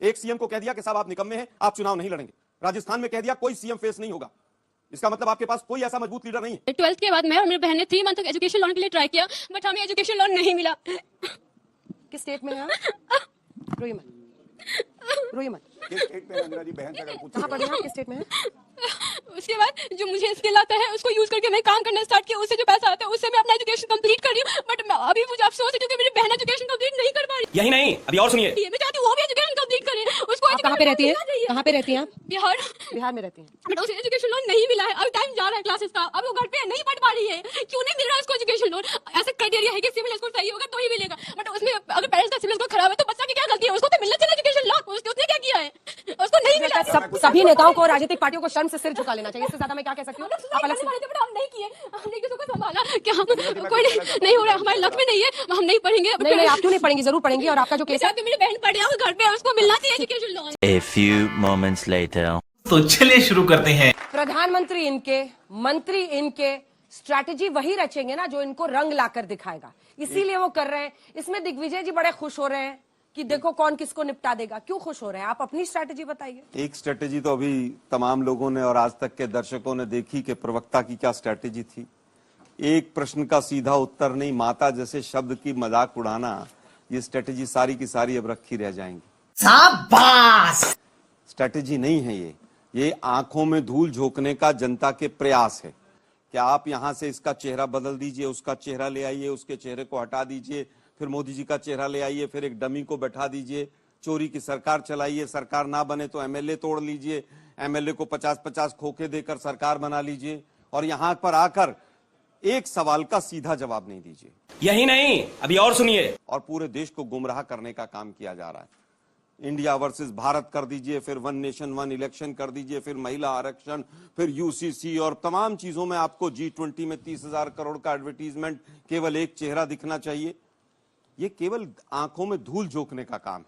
एक सीएम को कह दिया कि साहब आप निकम्मे हैं, आप चुनाव नहीं लड़ेंगे। राजस्थान में कह दिया कोई सीएम फेस नहीं होगा। इसका मतलब आपके पास कोई ऐसा मजबूत लीडर नहीं है। 12th के बाद मैं और मेरी बहन ने 3 मंथ तक एजुकेशन लोन के लिए ट्राई किया, बट हमें एजुकेशन लोन नहीं मिला। किस स्टेट में है रोइए मत, रोइए मत। किस स्टेट में अंजना जी, बहन से अगर पूछे कहाँ पढ़े हैं, किस स्टेट में है? उसके बाद जो मुझे स्किल आता है उसको यूज करके मैं काम करना स्टार्ट किया, उससे जो पैसा आता है उससे मैं अपना एजुकेशन कंप्लीट कर रही हूँ। बट अभी मुझे अफसोस है क्योंकि मेरी बहन एजुकेशन कंप्लीट नहीं कर पा रही। यही नहीं, अभी और सुनिए। मैं चाहती हूँ वो भी एजुकेशन कंप्लीट करे। उसको आप कहाँ पे रहती है? कहाँ पे रहती हैं आप? बिहार। बिहार में रहती हैं। बट उसे एजुकेशन लोन नहीं मिला है। अभी टाइम जा रहा है क्लासेस का, अब वो घर पे नहीं पढ़ पा रही है। क्यों नहीं मिल रहा है उसको एजुकेशन लोन? ऐसा क्राइटेरिया है कि सिविल स्कोर सही होगा तो ही मिलेगा, बट उसमें अगर पेरेंट्स का सिविल स्कोर खराब है तो बच्चा की क्या गलती है? उसको तो मिलना चाहिए एजुकेशन लोन। उसने क्या किया है? उसको नहीं मिला। सभी नेताओं को, राजनीतिक पार्टियों को शर्म से सिर झुका लेना चाहिए। इससे ज्यादा मैं क्या कह सकती हूँ? आप अलग से हम नहीं किए, हमने किसी को संभाला कि हम कोई नहीं हो रहा, हमारे लक में नहीं है, हम नहीं पढ़ेंगे। नहीं, आप क्यों नहीं पढ़ेंगी? जरूर पढ़ेंगी। और आपका जो केस है, मेरी बहन पढ़ रही है घर पे, उसको मिलना चाहिए education loan. A few moments later. तो चलिए शुरू करते हैं। प्रधानमंत्री इनके, मंत्री इनके, स्ट्रैटेजी वही रचेंगे ना जो इनको रंग लाकर दिखाएगा। इसीलिए वो कर रहे हैं। इसमें दिग्विजय जी बड़े खुश हो रहे हैं कि देखो कौन किसको निपटा देगा। क्यों खुश हो रहे हैं? आप अपनी स्ट्रैटेजी बताइए। एक स्ट्रेटेजी तो अभी तमाम लोगों ने और आज तक के दर्शकों ने देखी कि प्रवक्ता की क्या स्ट्रेटेजी थी। एक प्रश्न का सीधा उत्तर नहीं, माता जैसे शब्द की मजाक उड़ाना, ये स्ट्रेटेजी सारी की सारी अब रखी रह जाएंगी। शाबाश। स्ट्रेटेजी नहीं है ये आंखों में धूल झोंकने का जनता के प्रयास है कि आप यहां से इसका चेहरा बदल दीजिए, उसका चेहरा ले आइए, उसके चेहरे को हटा दीजिए, फिर मोदी जी का चेहरा ले आइए, फिर एक डमी को बैठा दीजिए, चोरी की सरकार चलाइए, सरकार ना बने तो एमएलए तोड़ लीजिए, एमएलए को 50-50 खोखे देकर सरकार बना लीजिए, और यहां पर आकर एक सवाल का सीधा जवाब नहीं दीजिए। यही नहीं, अभी और सुनिए। और पूरे देश को गुमराह करने का काम किया जा रहा है। इंडिया वर्सेस भारत कर दीजिए, फिर वन नेशन वन इलेक्शन कर दीजिए, फिर महिला आरक्षण, फिर यूसीसी और तमाम चीजों में आपको G20 में 30,000 करोड़ का एडवर्टीजमेंट, केवल एक चेहरा दिखना चाहिए। ये केवल आंखों में धूल झोंकने का काम है।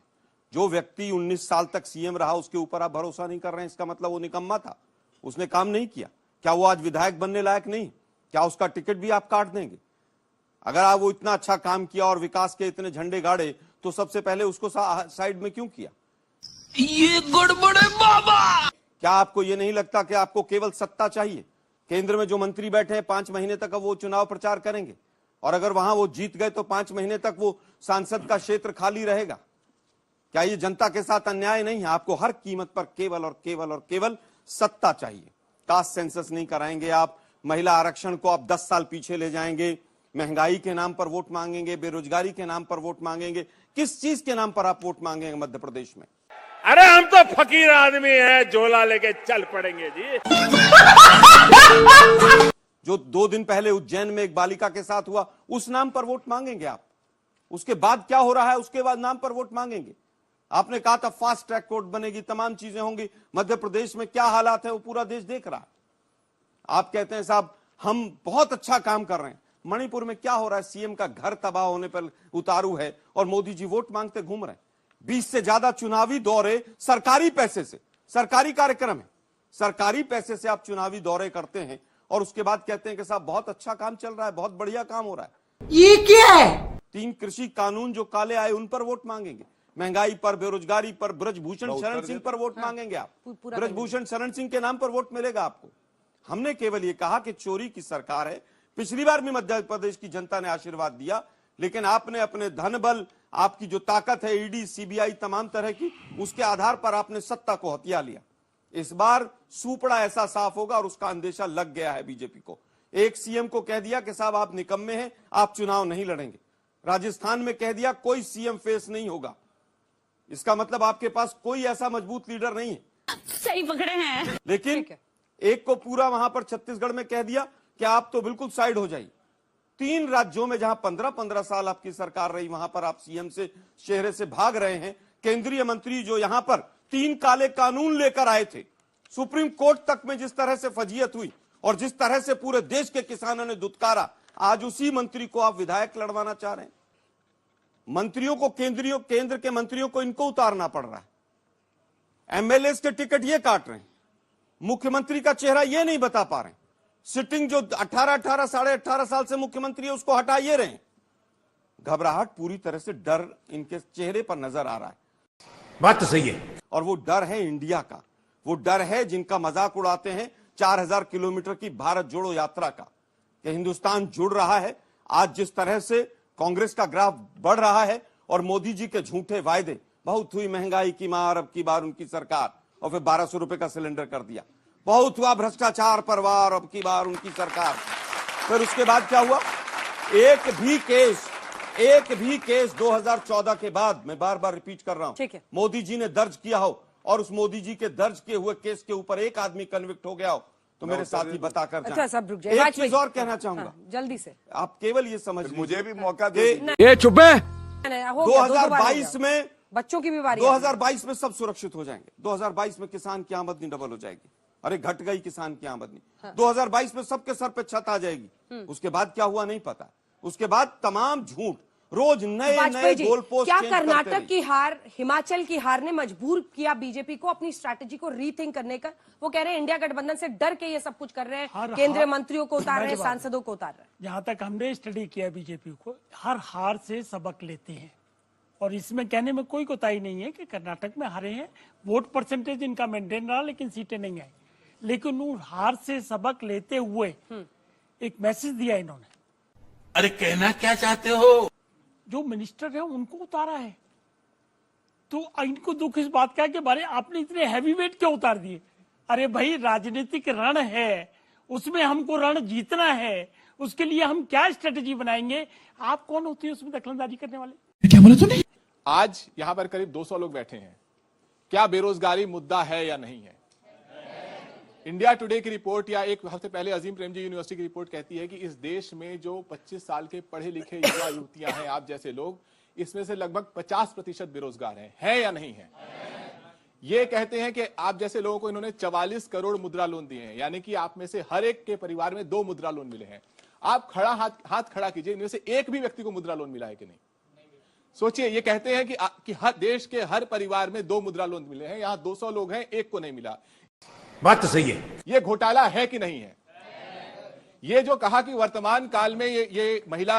जो व्यक्ति 19 साल तक सीएम रहा उसके ऊपर आप भरोसा नहीं कर रहे हैं, इसका मतलब वो निकम्मा था, उसने काम नहीं किया। क्या वो आज विधायक बनने लायक नहीं? क्या उसका टिकट भी आप काट देंगे? अगर आप वो इतना अच्छा काम किया और विकास के इतने झंडे गाड़े तो सबसे पहले उसको साइड में क्यों किया? ये गड़बड़ है बाबा। क्या आपको ये नहीं लगता कि आपको केवल सत्ता चाहिए? केंद्र में जो मंत्री बैठे हैं 5 महीने तक वो चुनाव प्रचार करेंगे, और अगर वहां वो जीत गए तो 5 महीने तक वो सांसद का क्षेत्र खाली रहेगा। क्या ये जनता के साथ अन्याय नहीं है? आपको हर कीमत पर केवल और केवल और केवल सत्ता चाहिए। कास्ट सेंसस नहीं कराएंगे आप, महिला आरक्षण को आप 10 साल पीछे ले जाएंगे, महंगाई के नाम पर वोट मांगेंगे, बेरोजगारी के नाम पर वोट मांगेंगे। किस चीज के नाम पर आप वोट मांगेंगे मध्य प्रदेश में? अरे हम तो फकीर आदमी हैं, झोला लेके चल पड़ेंगे जी। जो 2 दिन पहले उज्जैन में एक बालिका के साथ हुआ, उस नाम पर वोट मांगेंगे आप? उसके बाद क्या हो रहा है उसके बाद नाम पर वोट मांगेंगे? आपने कहा था फास्ट ट्रैक कोर्ट बनेगी, तमाम चीजें होंगी। मध्य प्रदेश में क्या हालात है वो पूरा देश देख रहा है। आप कहते हैं साहब हम बहुत अच्छा काम कर रहे हैं। मणिपुर में क्या हो रहा है? सीएम का घर तबाह होने पर उतारू है और मोदी जी वोट मांगते घूम रहे हैं। 20 से ज्यादा चुनावी दौरे सरकारी पैसे से, सरकारी कार्यक्रम है, सरकारी पैसे से आप चुनावी दौरे करते हैं और उसके बाद कहते हैं कि साहब बहुत अच्छा काम चल रहा है, बहुत बढ़िया काम हो रहा है। ये क्या है? 3 कृषि कानून जो काले आए उन पर वोट मांगेंगे, महंगाई पर, बेरोजगारी पर, ब्रजभूषण शरण सिंह पर वोट मांगेंगे आप। ब्रजभूषण शरण सिंह के नाम पर वोट मिलेगा आपको। हमने केवल ये कहा कि चोरी की सरकार है। पिछली बार भी मध्य प्रदेश की जनता ने आशीर्वाद दिया, लेकिन आपने अपने धन बल, आपकी जो ताकत है ईडी सीबीआई तमाम तरह की, उसके आधार पर आपने सत्ता को हथिया लिया। इस बार सूपड़ा ऐसा साफ होगा और उसका अंदेशा लग गया है बीजेपी को। एक सीएम को कह दिया कि साहब आप निकम्मे हैं, आप चुनाव नहीं लड़ेंगे। राजस्थान में कह दिया कोई सीएम फेस नहीं होगा। इसका मतलब आपके पास कोई ऐसा मजबूत लीडर नहीं है। सही पकड़े हैं। लेकिन एक को पूरा वहां पर छत्तीसगढ़ में कह दिया कि आप तो बिल्कुल साइड हो जाइए। 3 राज्यों में जहां 15-15 साल आपकी सरकार रही, वहां पर आप सीएम से चेहरे से भाग रहे हैं। केंद्रीय मंत्री जो यहां पर 3 काले कानून लेकर आए थे, सुप्रीम कोर्ट तक में जिस तरह से फजीयत हुई और जिस तरह से पूरे देश के किसानों ने दुत्कारा, आज उसी मंत्री को आप विधायक लड़वाना चाह रहे हैं। मंत्रियों को केंद्र के मंत्रियों को इनको उतारना पड़ रहा है। एमएलए के टिकट ये काट रहे हैं, मुख्यमंत्री का चेहरा ये नहीं बता पा रहे हैं। सिटिंग जो 18 साढ़े 18 साल से मुख्यमंत्री है उसको हटाइए रहे हैं। घबराहट, पूरी तरह से डर इनके चेहरे पर नजर आ रहा है। बात तो सही है। और वो डर है इंडिया का, वो डर है जिनका मजाक उड़ाते हैं 4000 किलोमीटर की भारत जोड़ो यात्रा का, कि हिंदुस्तान जुड़ रहा है। आज जिस तरह से कांग्रेस का ग्राफ बढ़ रहा है और मोदी जी के झूठे वायदे, बहुत हुई महंगाई की मार अब की बार उनकी सरकार, और फिर 1200 रुपए का सिलेंडर कर दिया, बहुत हुआ भ्रष्टाचार पर वार अब की बार उनकी सरकार। फिर उसके बाद क्या हुआ, एक भी केस 2014 के बाद, मैं बार बार रिपीट कर रहा ठीक हूं, है। मोदी जी ने दर्ज किया हो और उस मोदी जी के दर्ज किए हुए केस के ऊपर एक आदमी कन्विक्ट हो गया हो, तो मेरे साथी बताकर जाएं। अच्छा सब रुक जाए, एक वाजपेयी। चीज और कहना चाहूंगा, हाँ, जल्दी से। आप केवल ये समझ मुझे लीजिए भी मौका दे कि ये चुप है। 2022 में बच्चों की भी बारी आ गई। 2022 में सब सुरक्षित हो जाएंगे। 2022 में किसान की आमदनी डबल हो जाएगी। अरे घट गई किसान की आमदनी। 2022 में सबके सर पे छत आ जाएगी। उसके बाद क्या हुआ नहीं पता। उसके बाद तमाम झूठ, रोज नए वाजपेयी जी, गोल पोस्ट क्या चेंज करते कर्नाटक रहिए। की हार, हिमाचल की हार ने मजबूर किया बीजेपी को अपनी स्ट्रैटेजी को रीथिंक करने का? वो कह रहे हैं इंडिया गठबंधन से डर के ये सब कुछ कर रहे हैं, केंद्रीय मंत्रियों को उतार रहे हैं, सांसदों को उतार रहे हैं। जहां तक हमने स्टडी किया बीजेपी को, हर हार से सबक लेते हैं और इसमें कहने में कोई कोताही नहीं है कि कर्नाटक में हारे हैं, वोट परसेंटेज इनका मेंटेन रहा लेकिन सीटें नहीं आई, लेकिन उन हार से सबक लेते हुए एक मैसेज दिया इन्होंने। अरे कहना क्या चाहते हो? जो मिनिस्टर है उनको उतारा है, तो इनको दुख इस बात का है कि बारे आपने इतने हैवी वेट क्यों उतार दिए। अरे भाई राजनीतिक रण है, उसमें हमको रण जीतना है, उसके लिए हम क्या स्ट्रेटेजी बनाएंगे? आप कौन होती है उसमें दखलंदाजी करने वाले? क्या बोले तूने? आज यहां पर करीब 200 लोग बैठे हैं। क्या बेरोजगारी मुद्दा है या नहीं है? इंडिया टुडे की रिपोर्ट या एक हफ्ते पहले अजीम प्रेमजी यूनिवर्सिटी की रिपोर्ट कहती है कि इस देश में जो 25 साल के पढ़े लिखे युवा युवतियां हैं, आप जैसे लोग, इसमें से लगभग 50% बेरोजगार हैं। है या नहीं है? ये कहते हैं कि आप जैसे लोगों को इन्होंने 44 करोड़ मुद्रा लोन दिए हैं, यानी कि आप में से हर एक के परिवार में 2 मुद्रा लोन मिले हैं। आप हाथ खड़ा कीजिए, इनमें से एक भी व्यक्ति को मुद्रा लोन मिला है कि नहीं? सोचिए, ये कहते हैं कि हर देश के हर परिवार में 2 मुद्रा लोन मिले हैं, यहां 200 लोग हैं, एक को नहीं मिला। बात तो सही है। ये घोटाला है कि नहीं है? ये जो कहा कि वर्तमान काल में ये महिला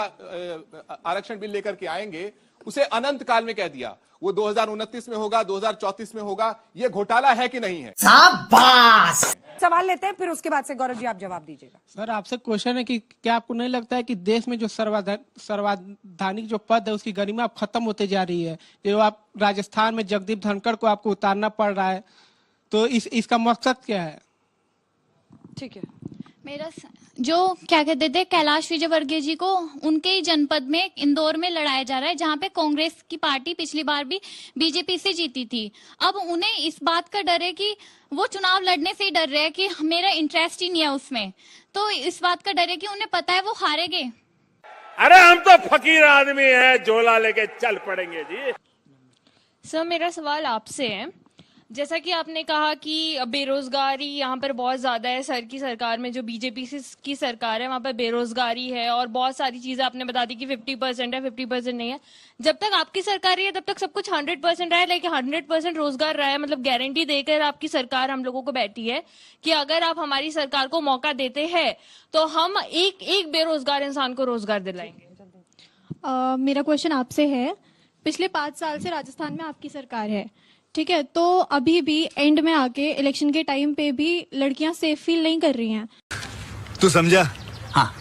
आरक्षण बिल लेकर के आएंगे, उसे अनंत काल में कह दिया। वो 2029 में होगा, 2034 में होगा। ये घोटाला है कि नहीं है? शाबाश! सवाल लेते हैं, फिर उसके बाद से गौरव जी आप जवाब दीजिएगा। सर आपसे क्वेश्चन है कि क्या आपको नहीं लगता है कि देश में जो सर्वाधिक जो पद है उसकी गरिमा अब खत्म होते जा रही है? जो आप राजस्थान में जगदीप धनखड़ को आपको उतारना पड़ रहा है, तो इसका मकसद क्या है? ठीक है, मेरा जो क्या कहते थे कैलाश विजयवर्गीय जी को उनके ही जनपद में इंदौर में लड़ाया जा रहा है, जहां पे कांग्रेस की पार्टी पिछली बार भी बीजेपी से जीती थी। अब उन्हें इस बात का डर है कि वो चुनाव लड़ने से ही डर रहे हैं कि मेरा इंटरेस्ट ही नहीं है उसमें, तो इस बात का डर है कि उन्हें पता है वो हारेंगे। अरे हम तो फकीर आदमी हैं, झोला लेके चल पड़ेंगे जी। सर मेरा सवाल आपसे है, जैसा कि आपने कहा कि बेरोजगारी यहाँ पर बहुत ज्यादा है, सर की सरकार में जो बीजेपी की सरकार है वहां पर बेरोजगारी है और बहुत सारी चीजें आपने बता दी कि 50% है, 50% नहीं है। जब तक आपकी सरकार रही है तब तक सब कुछ 100% रहा है, लेकिन 100% रोजगार रहा है, मतलब गारंटी देकर आपकी सरकार हम लोगों को बैठी है कि अगर आप हमारी सरकार को मौका देते हैं तो हम एक बेरोजगार इंसान को रोजगार दिलाएंगे। मेरा क्वेश्चन आपसे है, पिछले 5 साल से राजस्थान में आपकी सरकार है, ठीक है, तो अभी भी एंड में आके इलेक्शन के टाइम पे भी लड़कियां सेफ फील नहीं कर रही हैं। तू समझा? हाँ।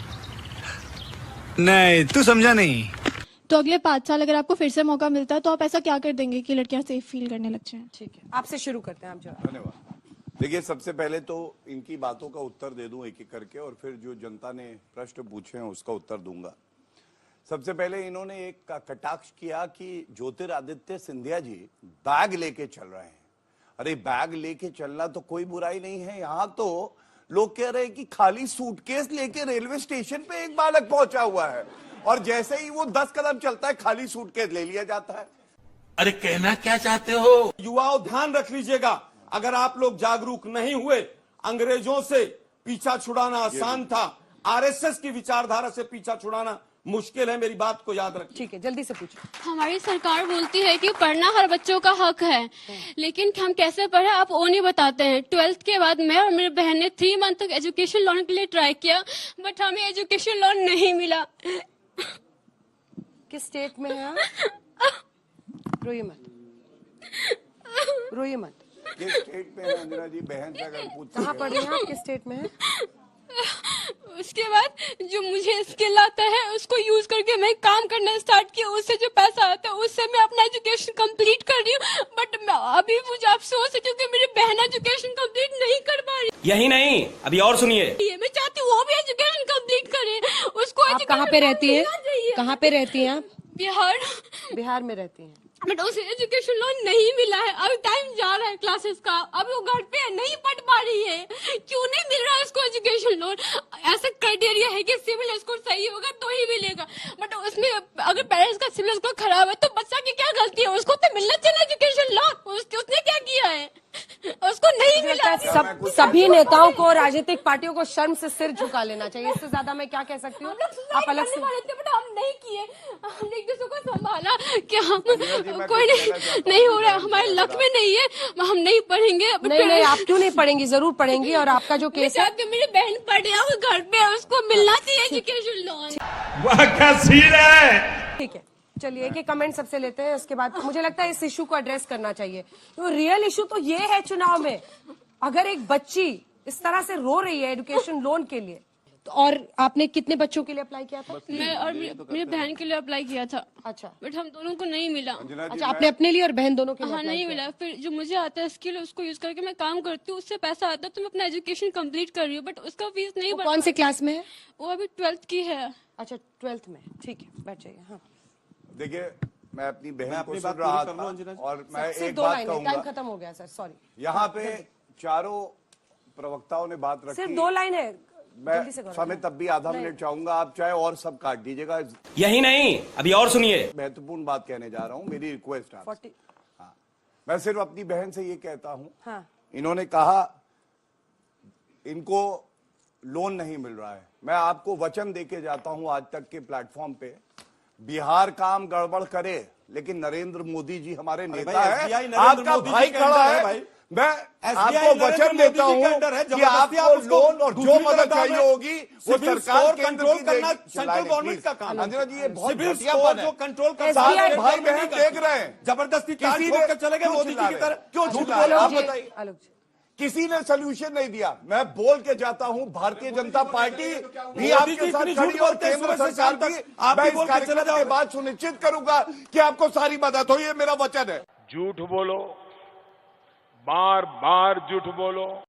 नहीं, तू समझा नहीं। तो अगले 5 साल अगर आपको फिर से मौका मिलता है तो आप ऐसा क्या कर देंगे कि लड़कियां सेफ फील करने लग जाएं? ठीक है, आपसे शुरू करते हैं, आप जवाब। धन्यवाद। देखिए, सबसे पहले तो इनकी बातों का उत्तर दे दूं एक एक करके, और फिर जो जनता ने प्रश्न पूछे हैं उसका उत्तर दूंगा। सबसे पहले इन्होंने एक कटाक्ष किया कि ज्योतिरादित्य सिंधिया जी बैग लेके चल रहे हैं। अरे बैग लेके चलना तो कोई बुराई नहीं है। यहाँ तो लोग कह रहे हैं कि खाली सूटकेस लेके रेलवे स्टेशन पे एक बालक पहुंचा हुआ है, और जैसे ही वो 10 कदम चलता है खाली सूटकेस ले लिया जाता है। अरे कहना क्या चाहते हो? युवाओं ध्यान रख लीजिएगा, अगर आप लोग जागरूक नहीं हुए, अंग्रेजों से पीछा छुड़ाना आसान था, आरएसएस की विचारधारा से पीछा छुड़ाना मुश्किल है। मेरी बात को याद रखिए। ठीक है, जल्दी से पूछो। हमारी सरकार बोलती है कि पढ़ना हर बच्चों का हक है, लेकिन हम कैसे पढ़े आप वो नहीं बताते हैं। 12th के बाद मैं और मेरी बहन ने 3 मंथ तक एजुकेशन लोन के लिए ट्राई किया, बट हमें एजुकेशन लोन नहीं मिला। किस स्टेट में है? रोइए मत। रोइए मत। किस स्टेट में है अंजना जी, बहन से अगर पूछ कहाँ पढ़ रहे हैं आप, किस स्टेट में है? उसके बाद जो मुझे स्किल आता है उसको यूज करके मैं काम करना स्टार्ट किया, उससे जो पैसा आता है उससे मैं अपना एजुकेशन कंप्लीट कर रही हूँ। बट अभी मुझे अफसोस है क्योंकि मेरी बहन एजुकेशन कंप्लीट नहीं कर पा रही। यही नहीं, अभी और सुनिए। मैं चाहती हूँ वो भी एजुकेशन कंप्लीट करे, उसको आप कहाँ पे रहती हैं? कहाँ पे रहती हैं आप? बिहार। बिहार में रहती हैं। बट उसे एजुकेशन लोन नहीं मिला है, अभी टाइम जा रहा है क्लासेस का, अब वो घर पे नहीं पढ़ पा रही है। क्यों नहीं मिल रहा है उसको एजुकेशन लोन? ऐसा क्राइटेरिया है कि सिविल स्कोर सही होगा तो ही मिलेगा, बट उसमें अगर पेरेंट्स का सिविल स्कोर खराब है तो बच्चा की क्या गलती है? उसको तो मिलना चाहिए एजुकेशन लोन। उसने क्या किया है? उसको नहीं मिला। सभी नेताओं को, राजनीतिक पार्टियों को शर्म से सिर झुका लेना चाहिए। इससे ज्यादा मैं क्या कह सकती हूँ? आप अलग से, बट हम नहीं किए, हमने एक दूसरे को संभाला कि हम कोई नहीं हो रहा है, हमारे लक में नहीं है, हम नहीं पढ़ेंगे। नहीं, आप क्यों नहीं पढ़ेंगी? जरूर पढ़ेंगी। और आपका जो केस है, मेरी बहन पढ़ रही है घर पे, उसको मिलना चाहिए एजुकेशन लोन। वाह क्या सीन है। ठीक है, चलिए एक कमेंट सबसे लेते हैं, उसके बाद मुझे लगता है इस इशू को एड्रेस करना चाहिए। तो रियल इशू तो ये है चुनाव में, अगर एक बच्ची इस तरह से रो रही है एजुकेशन लोन के लिए, तो और आपने कितने बच्चों के लिए अप्लाई किया था? मैं और मेरी बहन के लिए अप्लाई किया था। अच्छा, बट हम दोनों को नहीं मिला। अच्छा, आपने अपने लिए और बहन दोनों के लिए? हाँ, नहीं मिला। फिर जो मुझे आता है स्किल उसको यूज करके मैं काम करती हूँ, उससे पैसा आता है तो मैं अपना एजुकेशन कंप्लीट कर रही हूँ, बट उसका फीस नहीं भर। कौन से क्लास में है? वो अभी 12th की है। अच्छा, 12th में। ठीक है, बैठ जाइए। हाँ, देखिए, मैं अपनी बहन को अपनी सुन बात रहा पूरी कर लूं, अंजना था जी? और मैं एक दो बात लाइनें, टाइम कहूंगा। खत्म हो गया सर, सॉरी। यहाँ पे चारों प्रवक्ताओं ने बात रखी, सिर्फ 2 लाइन है, मैं जल्दी से करो। समय तब भी आधा मिनट चाहूंगा, आप चाहे और सब काट दीजिएगा। यही नहीं, अभी और सुनिए। महत्वपूर्ण बात कहने जा रहा हूँ, मेरी रिक्वेस्ट है। 40। हाँ, मैं सिर्फ अपनी बहन से ये कहता हूँ, हाँ, इन्होंने कहा इनको लोन नहीं मिल रहा है। मैं आपको वचन देके जाता हूं आज तक के प्लेटफॉर्म पे, बिहार काम गड़बड़ करे लेकिन नरेंद्र मोदी जी हमारे नेता है, आपका भाई खड़ा है। मैं आपको वचन देता हूं कि आपको लोन और जो मदद चाहिए होगी वो सरकार कंट्रोल करना सेंट्रल गवर्नमेंट का काम। अंजना जी, ये बहुत घटियापन है। कंट्रोल कर भाई बहन देख रहे हैं, जबरदस्ती किसी ने चले गए मोदी जी की तरह। क्यों झूठ बोले? आप बताइए, किसी ने सोल्यूशन नहीं दिया। मैं बोल के जाता हूं, भारतीय जनता पार्टी भी आपके साथ खड़ी और केंद्र सरकार भी। मैं इस कार्यक्रम के बाद सुनिश्चित करूंगा कि आपको सारी मदद हो, ये मेरा वचन है। झूठ बोलो, बार बार झूठ बोलो।